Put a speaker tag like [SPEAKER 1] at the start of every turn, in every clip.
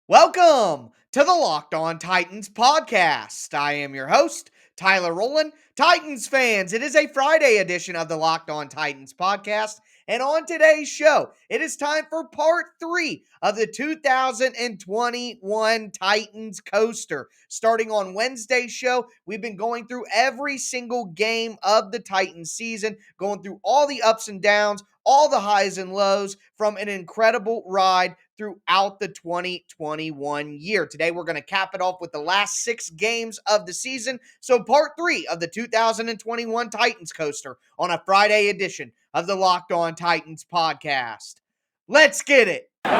[SPEAKER 1] Welcome to the Locked On Titans podcast. I am your host, Tyler Rowland. Titans fans, it is a Friday edition of the Locked On Titans podcast. And on today's show, it is time for part 3 of the 2021 Titans coaster. Starting on Wednesday's show, we've been going through every single game of the Titans season, going through all the ups and downs, all the highs and lows from an incredible ride throughout the 2021 year. Today, we're going to cap it off with the last 6 games of the season. So, part 3 of the 2021 Titans coaster on a Friday edition of the Locked On Titans podcast. Let's get it.
[SPEAKER 2] You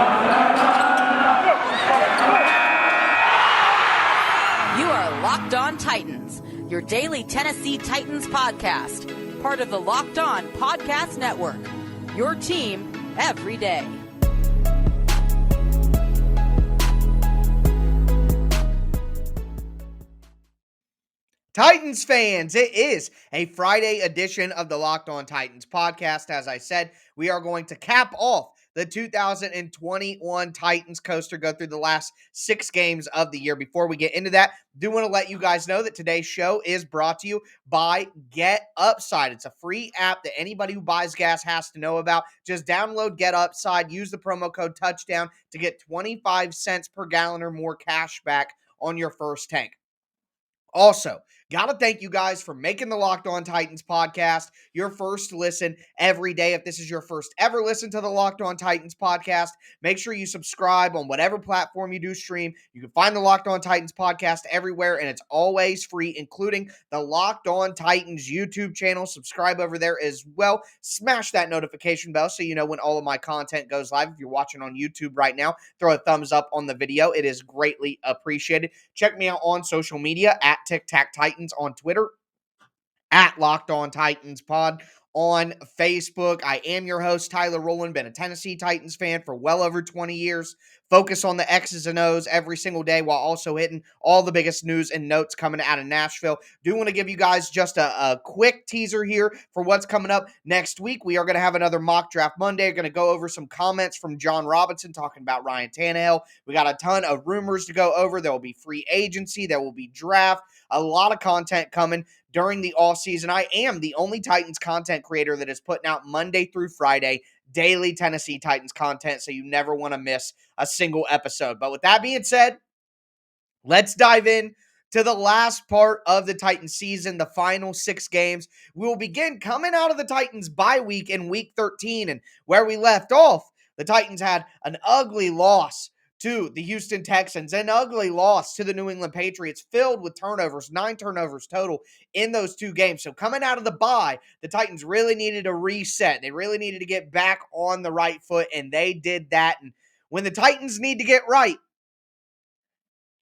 [SPEAKER 2] are Locked On Titans, your daily Tennessee Titans podcast, part of the Locked On Podcast Network. Your team every day.
[SPEAKER 1] Titans fans, it is a Friday edition of the Locked On Titans podcast. As I said, we are going to cap off the 2021 Titans coaster, go through the last 6 games of the year. Before we get into that, do want to let you guys know that today's show is brought to you by Get Upside. It's a free app that anybody who buys gas has to know about. Just download Get Upside, use the promo code TOUCHDOWN to get 25 cents per gallon or more cash back on your first tank. Also, got to thank you guys for making the Locked On Titans podcast your first listen every day. If this is your first ever listen to the Locked On Titans podcast, make sure you subscribe on whatever platform you do stream. You can find the Locked On Titans podcast everywhere, and it's always free, including the Locked On Titans YouTube channel. Subscribe over there as well. Smash that notification bell so you know when all of my content goes live. If you're watching on YouTube right now, throw a thumbs up on the video. It is greatly appreciated. Check me out on social media at Tic Tac Titans on Twitter, at Locked On Titans Pod on Facebook. I am your host, Tyler Rowland, been a Tennessee Titans fan for well over 20 years. Focus on the X's and O's every single day while also hitting all the biggest news and notes coming out of Nashville. Do want to give you guys just a quick teaser here for what's coming up next week. We are going to have another mock draft Monday. We're going to go over some comments from John Robinson talking about Ryan Tannehill. We got a ton of rumors to go over. There will be free agency. There will be draft. A lot of content coming during the offseason. I am the only Titans content creator that is putting out Monday through Friday daily Tennessee Titans content, so you never want to miss a single episode. But with that being said, let's dive in to the last part of the Titans season, the final 6 games. We will begin coming out of the Titans bye week in week 13, and where we left off, the Titans had an ugly loss to the Houston Texans, an ugly loss to the New England Patriots, filled with turnovers, 9 turnovers total in those 2 games. So coming out of the bye, the Titans really needed a reset. They really needed to get back on the right foot, and they did that. And when the Titans need to get right,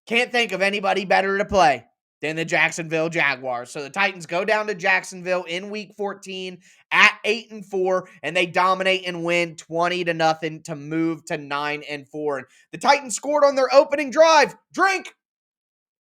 [SPEAKER 1] can't think of anybody better to play than the Jacksonville Jaguars. So the Titans go down to Jacksonville in week 14 at 8-4, and they dominate and win 20-0 to move to 9-4. And the Titans scored on their opening drive. Drink.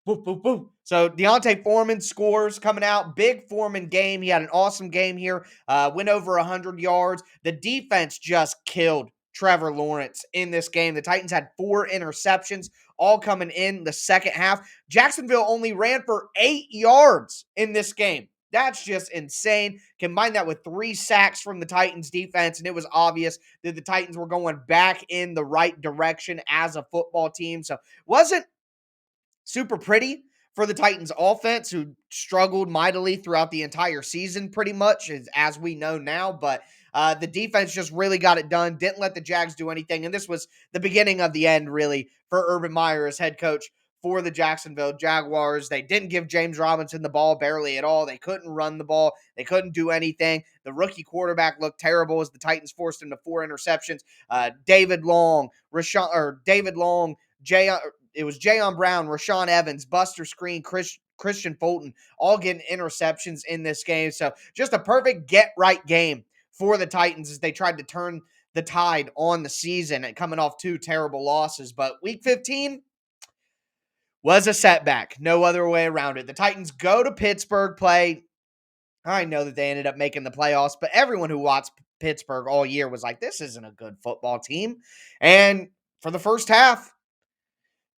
[SPEAKER 1] Boop, boop, boop. So Deontay Foreman scores coming out. Big Foreman game. He had an awesome game here. Went over 100 yards. The defense just killed Trevor Lawrence in this game. The Titans had 4 interceptions, all coming in the second half. Jacksonville only ran for 8 yards in this game. That's just insane. Combine that with 3 sacks from the Titans defense, and it was obvious that the Titans were going back in the right direction as a football team. So wasn't super pretty for the Titans offense, who struggled mightily throughout the entire season pretty much, as we know now. But the defense just really got it done, didn't let the Jags do anything. And this was the beginning of the end, really, for Urban Meyer as head coach for the Jacksonville Jaguars. They didn't give James Robinson the ball barely at all. They couldn't run the ball. They couldn't do anything. The rookie quarterback looked terrible as the Titans forced him to 4 interceptions. David Long, it was Jayon Brown, Rashawn Evans, Buster Screen, Christian Fulton, all getting interceptions in this game. So just a perfect get-right game for the Titans as they tried to turn the tide on the season and coming off 2 terrible losses. But week 15 was a setback. No other way around it. The Titans go to Pittsburgh, play. I know that they ended up making the playoffs, but everyone who watched Pittsburgh all year was like, this isn't a good football team. And for the first half,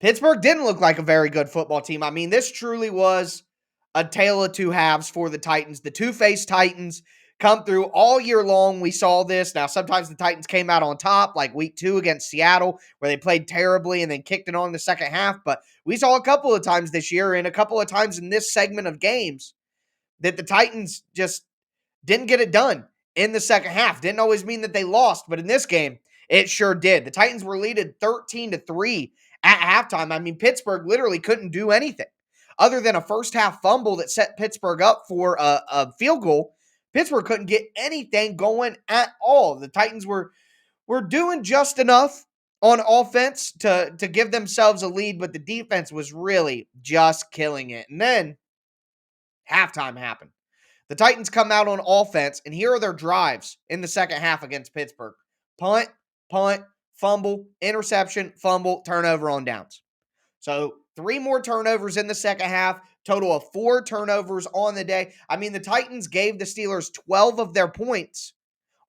[SPEAKER 1] Pittsburgh didn't look like a very good football team. I mean, this truly was a tale of two halves for the Titans. The two-faced Titans come through all year long. We saw this. Now, sometimes the Titans came out on top, like week 2 against Seattle, where they played terribly and then kicked it on in the second half. But we saw a couple of times this year and a couple of times in this segment of games that the Titans just didn't get it done in the second half. Didn't always mean that they lost, but in this game, it sure did. The Titans were leaded 13-3 at halftime. I mean, Pittsburgh literally couldn't do anything other than a first half fumble that set Pittsburgh up for a field goal. Pittsburgh couldn't get anything going at all. The Titans were doing just enough on offense to give themselves a lead, but the defense was really just killing it. And then halftime happened. The Titans come out on offense, and here are their drives in the second half against Pittsburgh: punt, punt, fumble, interception, fumble, turnover on downs. So 3 more turnovers in the second half, total of 4 turnovers on the day. I mean, the Titans gave the Steelers 12 of their points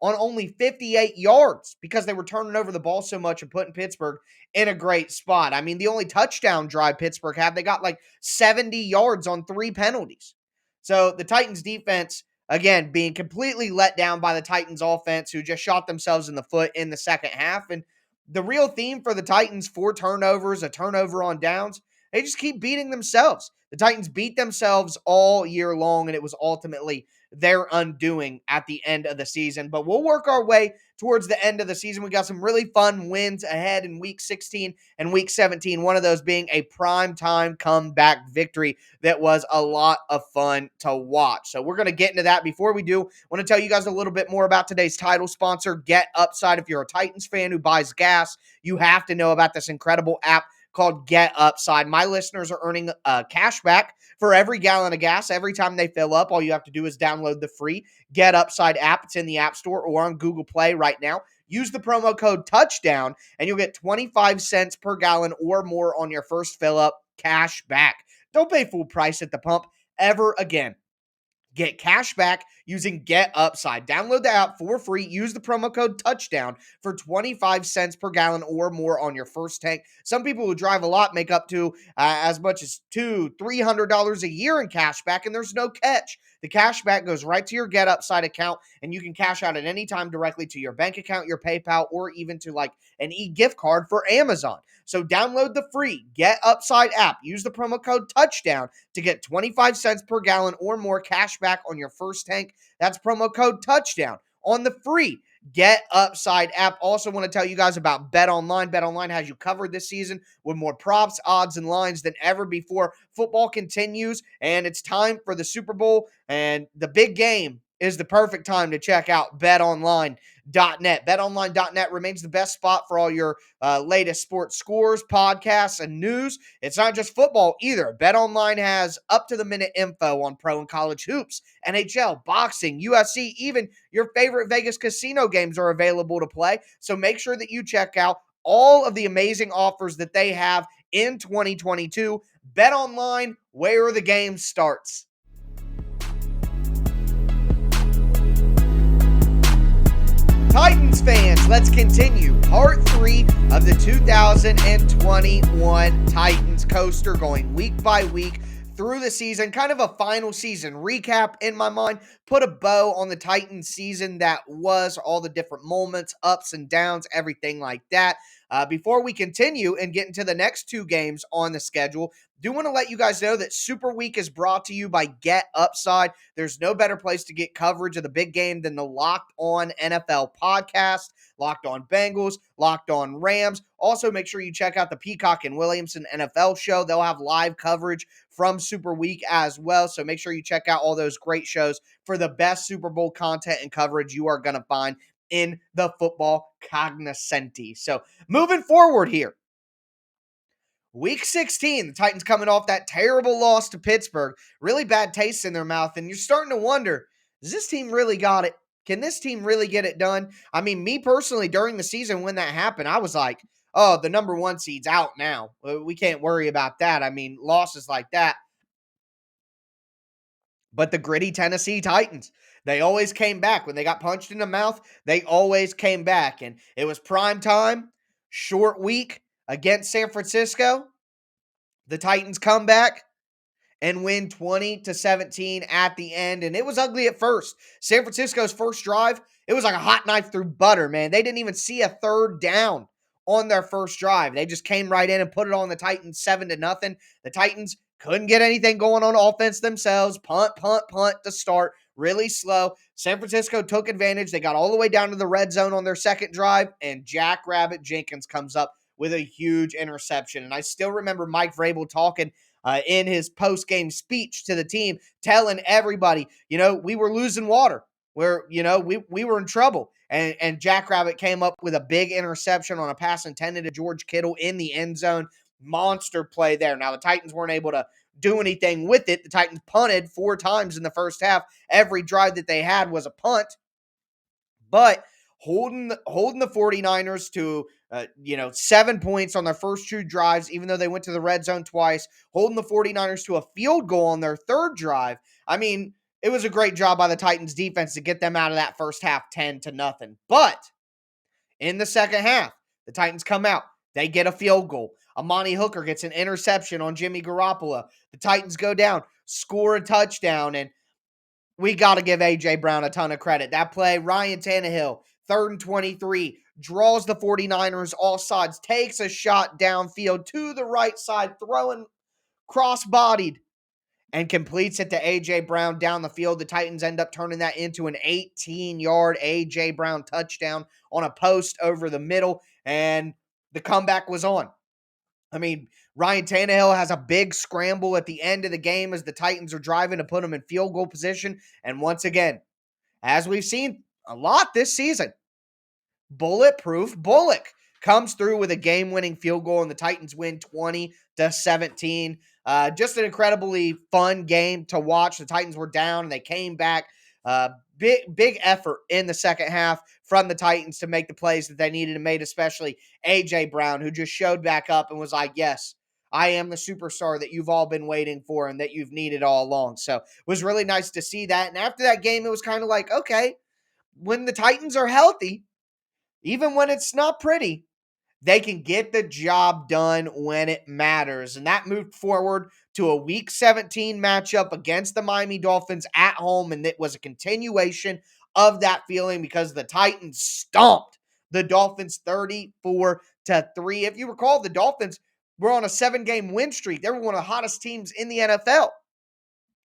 [SPEAKER 1] on only 58 yards because they were turning over the ball so much and putting Pittsburgh in a great spot. I mean, the only touchdown drive Pittsburgh had, they got like 70 yards on 3 penalties. So the Titans defense, again, being completely let down by the Titans offense, who just shot themselves in the foot in the second half. And the real theme for the Titans: 4 turnovers, a turnover on downs. They just keep beating themselves. The Titans beat themselves all year long, and it was ultimately their undoing at the end of the season. But we'll work our way towards the end of the season. We got some really fun wins ahead in week 16 and week 17. One of those being a prime-time comeback victory that was a lot of fun to watch. So we're going to get into that. Before we do, I want to tell you guys a little bit more about today's title sponsor, Get Upside. If you're a Titans fan who buys gas, you have to know about this incredible app called Get Upside. My listeners are earning cash back for every gallon of gas every time they fill up. All you have to do is download the free Get Upside app. It's in the App Store or on Google Play right now. Use the promo code TOUCHDOWN, and you'll get 25 cents per gallon or more on your first fill up cash back. Don't pay full price at the pump ever again. Get cash back using Get Upside. Download the app for free. Use the promo code TOUCHDOWN for 25 cents per gallon or more on your first tank. Some people who drive a lot make up to as much as $200-$300 a year in cash back, and there's no catch. The cash back goes right to your Get Upside account, and you can cash out at any time directly to your bank account, your PayPal, or even to like an e-gift card for Amazon. So download the free Get Upside app. Use the promo code TOUCHDOWN to get 25 cents per gallon or more cash back on your first tank. That's promo code TOUCHDOWN on the free Get Upside app. Also want to tell you guys about Bet Online. Bet Online has you covered this season with more props, odds, and lines than ever before. Football continues, and it's time for the Super Bowl, and the big game is the perfect time to check out BetOnline.net. BetOnline.net remains the best spot for all your latest sports scores, podcasts, and news. It's not just football either. BetOnline has up-to-the-minute info on pro and college hoops, NHL, boxing, UFC, even your favorite Vegas casino games are available to play. So make sure that you check out all of the amazing offers that they have in 2022. BetOnline, where the game starts. Titans fans, let's continue part 3 of the 2021 Titans coaster, going week by week through the season. Kind of a final season recap in my mind. Put a bow on the Titans season that was, all the different moments, ups and downs, everything like that. Before we continue and get into the next 2 games on the schedule, do want to let you guys know that Super Week is brought to you by Get Upside. There's no better place to get coverage of the big game than the Locked On NFL podcast. Locked On Bengals, Locked On Rams. Also, make sure you check out the Peacock and Williamson NFL show. They'll have live coverage from Super Week as well. So make sure you check out all those great shows for the best Super Bowl content and coverage you are going to find in the football cognoscenti. So moving forward here, Week 16, the Titans coming off that terrible loss to Pittsburgh. Really bad taste in their mouth, and you're starting to wonder, does this team really got it? Can this team really get it done? I mean, me personally, during the season when that happened, I was like, oh, the number 1 seed's out now. We can't worry about that. I mean, losses like that. But the gritty Tennessee Titans, they always came back. When they got punched in the mouth, they always came back. And it was prime time, short week against San Francisco. The Titans come back and win 20-17 at the end. And it was ugly at first. San Francisco's first drive, it was like a hot knife through butter, man. They didn't even see a third down on their first drive. They just came right in and put it on the Titans 7-0. The Titans couldn't get anything going on offense themselves. Punt, punt, punt to start. Really slow. San Francisco took advantage. They got all the way down to the red zone on their second drive, and Jack Rabbit Jenkins comes up with a huge interception. And I still remember Mike Vrabel talking in his post-game speech to the team, telling everybody, we were losing water. We were in trouble. And Jackrabbit came up with a big interception on a pass intended to George Kittle in the end zone. Monster play there. Now, the Titans weren't able to do anything with it. The Titans punted 4 times in the first half. Every drive that they had was a punt. But holding the 49ers to 7 points on their first 2 drives, even though they went to the red zone twice, holding the 49ers to a field goal on their third drive. I mean, it was a great job by the Titans defense to get them out of that first half 10-0. But in the second half, the Titans come out. They get a field goal. Amani Hooker gets an interception on Jimmy Garoppolo. The Titans go down, score a touchdown, and we got to give A.J. Brown a ton of credit. That play, Ryan Tannehill, 3rd and 23, draws the 49ers all sides, takes a shot downfield to the right side, throwing cross-bodied, and completes it to A.J. Brown down the field. The Titans end up turning that into an 18-yard A.J. Brown touchdown on a post over the middle, and the comeback was on. I mean, Ryan Tannehill has a big scramble at the end of the game as the Titans are driving to put him in field goal position. And once again, as we've seen a lot this season, bulletproof Bullock comes through with a game-winning field goal, and the Titans win 20-17. Just an incredibly fun game to watch. The Titans were down, and they came back. Big effort in the second half from the Titans to make the plays that they needed to make, especially A.J. Brown, who just showed back up and was like, yes, I am the superstar that you've all been waiting for and that you've needed all along. So it was really nice to see that. And after that game, it was kind of like, okay, when the Titans are healthy, even when it's not pretty, they can get the job done when it matters. And that moved forward to a Week 17 matchup against the Miami Dolphins at home. And it was a continuation of that feeling because the Titans stomped the Dolphins 34-3. If you recall, the Dolphins were on a 7-game win streak. They were one of the hottest teams in the NFL.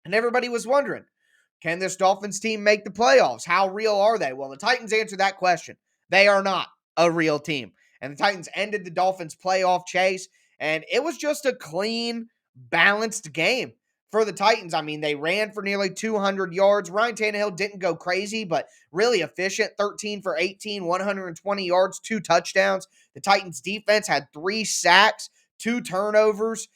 [SPEAKER 1] And everybody was wondering, can this Dolphins team make the playoffs? How real are they? Well, the Titans answered that question. They are not a real team. And the Titans ended the Dolphins' playoff chase, and it was just a clean, balanced game for the Titans. I mean, they ran for nearly 200 yards. Ryan Tannehill didn't go crazy, but really efficient, 13 for 18, 120 yards, 2 touchdowns. The Titans' defense had 3 sacks, 2 turnovers,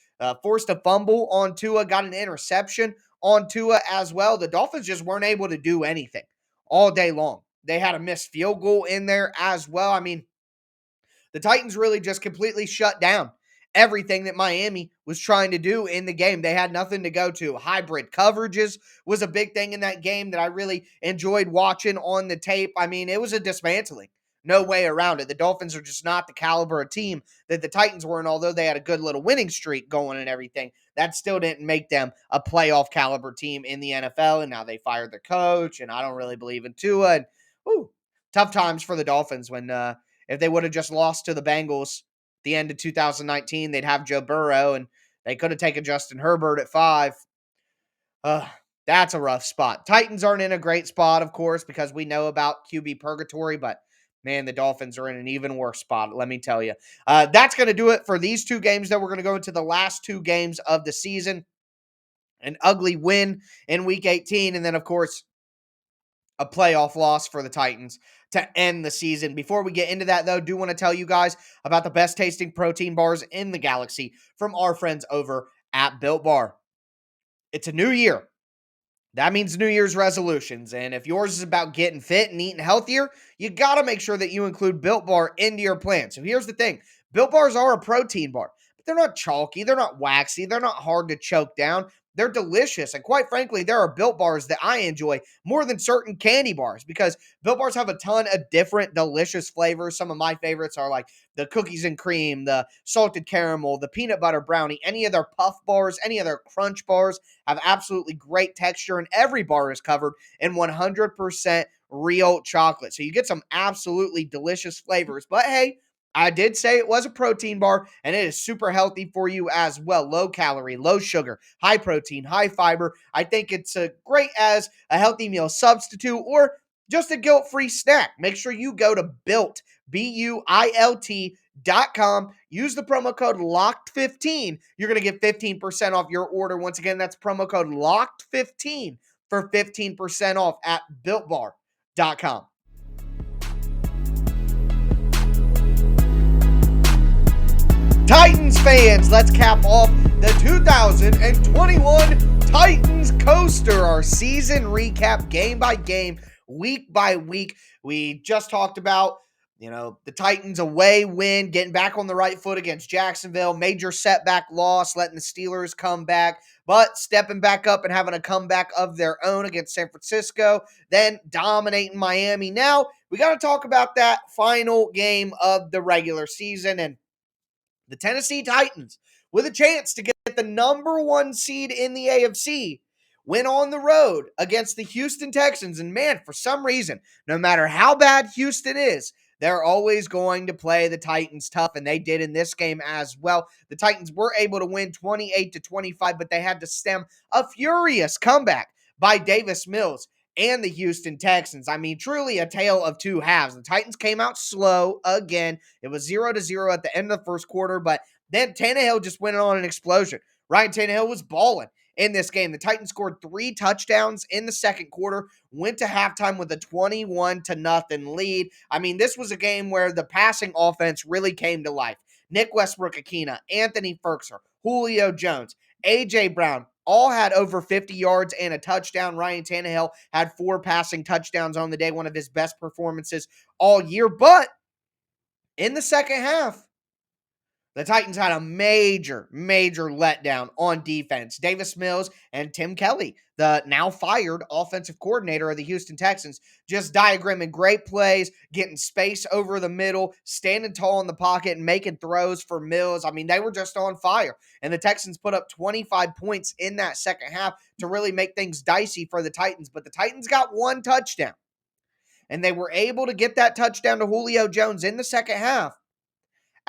[SPEAKER 1] forced a fumble on Tua, got an interception on Tua as well. The Dolphins just weren't able to do anything all day long. They had a missed field goal in there as well. I mean, the Titans really just completely shut down everything that Miami was trying to do in the game. They had nothing to go to. Hybrid coverages was a big thing in that game that I really enjoyed watching on the tape. I mean, it was a dismantling. No way around it. The Dolphins are just not the caliber of team that the Titans were, and although they had a good little winning streak going and everything, that still didn't make them a playoff caliber team in the NFL, and now they fired their coach, and I don't really believe in Tua, and tough times for the Dolphins when if they would have just lost to the Bengals at the end of 2019, they'd have Joe Burrow, and they could have taken Justin Herbert at 5. That's a rough spot. Titans aren't in a great spot, of course, because we know about QB purgatory, but man, the Dolphins are in an even worse spot, let me tell you. That's going to do it for these 2 games, though. We're going to go into the last 2 games of the season. An ugly win in Week 18, and then, of course, a playoff loss for the Titans to end the season. Before we get into that, though, do want to tell you guys about the best tasting protein bars in the galaxy from our friends over at Built Bar. It's a new year. That means New Year's resolutions. And if yours is about getting fit and eating healthier, you got to make sure that you include Built Bar into your plan. So here's the thing. Built Bars are a protein bar. they're not chalky, they're not waxy, they're not hard to choke down. They're delicious. And quite frankly, there are Built Bars that I enjoy more than certain candy bars because Built Bars have a ton of different delicious flavors. Some of my favorites are like the cookies and cream, the salted caramel, the peanut butter brownie, any of their puff bars, any of their crunch bars have absolutely great texture, and every bar is covered in 100% real chocolate. So you get some absolutely delicious flavors. But hey, I did say it was a protein bar, and it is super healthy for you as well. Low calorie, low sugar, high protein, high fiber. I think it's a great as a healthy meal substitute or just a guilt-free snack. Make sure you go to Built, BUILT.com. Use the promo code LOCKED15. You're going to get 15% off your order. Once again, that's promo code LOCKED15 for 15% off at BuiltBar.com. Titans fans, let's cap off the 2021 Titans coaster, our season recap, game by game, week by week. We just talked about, the Titans away win, getting back on the right foot against Jacksonville, major setback loss, letting the Steelers come back, but stepping back up and having a comeback of their own against San Francisco, then dominating Miami. Now, we got to talk about that final game of the regular season, and the Tennessee Titans, with a chance to get the number one seed in the AFC, went on the road against the Houston Texans. And man, for some reason, no matter how bad Houston is, they're always going to play the Titans tough, and they did in this game as well. The Titans were able to win 28-25, but they had to stem a furious comeback by Davis Mills and the Houston Texans. I mean, truly a tale of two halves. The Titans came out slow again. It was 0-0 at the end of the first quarter, but then Tannehill just went on an explosion. Ryan Tannehill was balling in this game. The Titans scored 3 touchdowns in the second quarter, went to halftime with a 21-0 lead. I mean, this was a game where the passing offense really came to life. Nick Westbrook-Akina, Anthony Firkser, Julio Jones, A.J. Brown, all had over 50 yards and a touchdown. Ryan Tannehill had 4 passing touchdowns on the day, one of his best performances all year. But in the second half, the Titans had a major letdown on defense. Davis Mills and Tim Kelly, the now fired offensive coordinator of the Houston Texans, just diagramming great plays, getting space over the middle, standing tall in the pocket, and making throws for Mills. I mean, they were just on fire. And the Texans put up 25 points in that second half to really make things dicey for the Titans. But the Titans got 1 touchdown. And they were able to get that touchdown to Julio Jones in the second half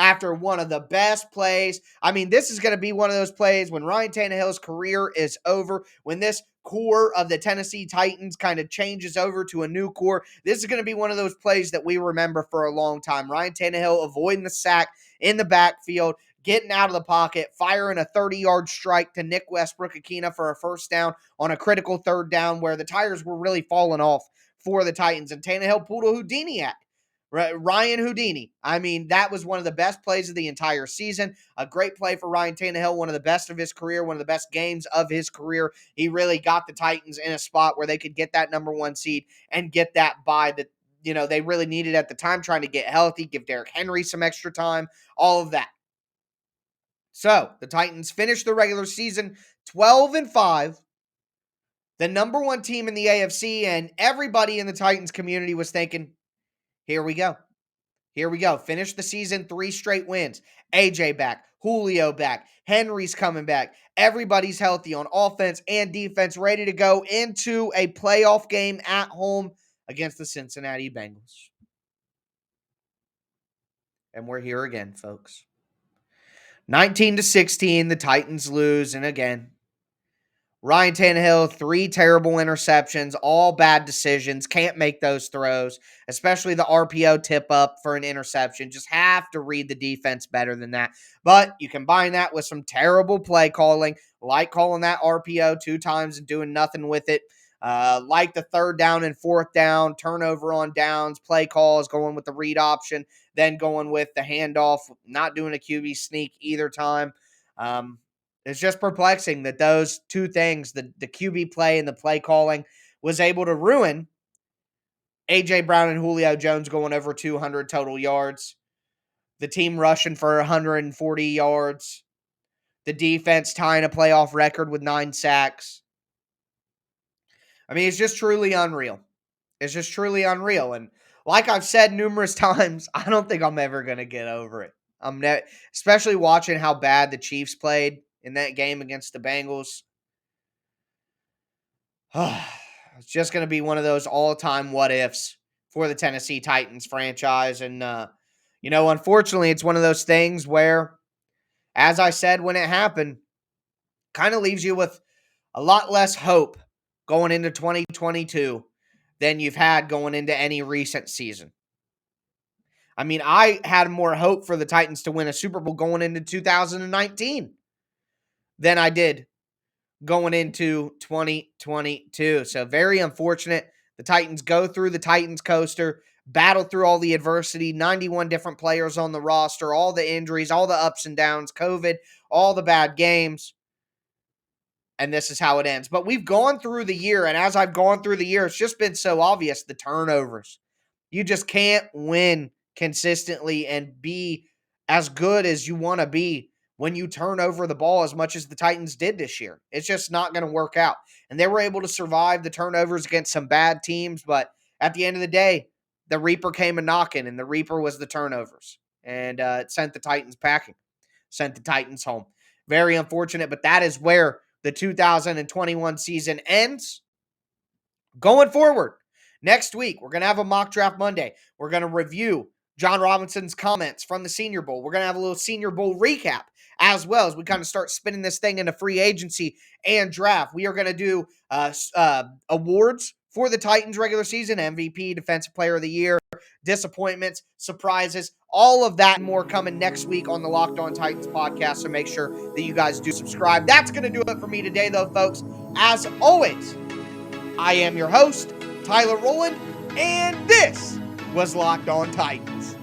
[SPEAKER 1] after one of the best plays. I mean, this is going to be one of those plays when Ryan Tannehill's career is over, when this core of the Tennessee Titans kind of changes over to a new core. This is going to be one of those plays that we remember for a long time. Ryan Tannehill avoiding the sack in the backfield, getting out of the pocket, firing a 30-yard strike to Nick Westbrook-Akina for a first down on a critical third down where the tires were really falling off for the Titans. And Tannehill pulled a Houdini act. Ryan Houdini. I mean, that was one of the best plays of the entire season. A great play for Ryan Tannehill, one of the best of his career, one of the best games of his career. He really got the Titans in a spot where they could get that number one seed and get that bye that, they really needed at the time, trying to get healthy, give Derrick Henry some extra time, all of that. So the Titans finished the regular season 12-5, the number one team in the AFC, and everybody in the Titans community was thinking, here we go. Here we go. Finish the season 3 straight wins. AJ back. Julio back. Henry's coming back. Everybody's healthy on offense and defense, ready to go into a playoff game at home against the Cincinnati Bengals. And we're here again, folks. 19-16, the Titans lose. And again, Ryan Tannehill, 3 terrible interceptions, all bad decisions. Can't make those throws, especially the RPO tip up for an interception. Just have to read the defense better than that. But you combine that with some terrible play calling, like calling that RPO 2 times and doing nothing with it. Like the 3rd down and 4th down, turnover on downs, play calls, going with the read option, then going with the handoff, not doing a QB sneak either time. It's just perplexing that those 2 things, the QB play and the play calling, was able to ruin A.J. Brown and Julio Jones going over 200 total yards, the team rushing for 140 yards, The defense tying a playoff record with 9 sacks. I mean, it's just truly unreal. It's just truly unreal. And like I've said numerous times, I don't think I'm ever going to get over it. Especially watching how bad the Chiefs played in that game against the Bengals. It's just going to be one of those all-time what ifs for the Tennessee Titans franchise. And, unfortunately, it's one of those things where, as I said when it happened, kind of leaves you with a lot less hope going into 2022 than you've had going into any recent season. I mean, I had more hope for the Titans to win a Super Bowl going into 2019 than I did going into 2022. So very unfortunate. The Titans go through the Titans coaster, battle through all the adversity, 91 different players on the roster, all the injuries, all the ups and downs, COVID, all the bad games. And this is how it ends. But we've gone through the year, and as I've gone through the year, it's just been so obvious, the turnovers. You just can't win consistently and be as good as you want to be when you turn over the ball as much as the Titans did this year. It's just not going to work out. And they were able to survive the turnovers against some bad teams, but at the end of the day, the Reaper came a knocking, and the Reaper was the turnovers. And it sent the Titans packing, sent the Titans home. Very unfortunate, but that is where the 2021 season ends. Going forward, next week, we're going to have a mock draft Monday. We're going to review John Robinson's comments from the Senior Bowl. We're going to have a little Senior Bowl recap as well as we kind of start spinning this thing into free agency and draft. We are going to do awards for the Titans regular season, MVP, Defensive Player of the Year, disappointments, surprises, all of that and more coming next week on the Locked On Titans podcast. So make sure that you guys do subscribe. That's going to do it for me today, though, folks. As always, I am your host, Tyler Rowland, and this was Locked On Titans.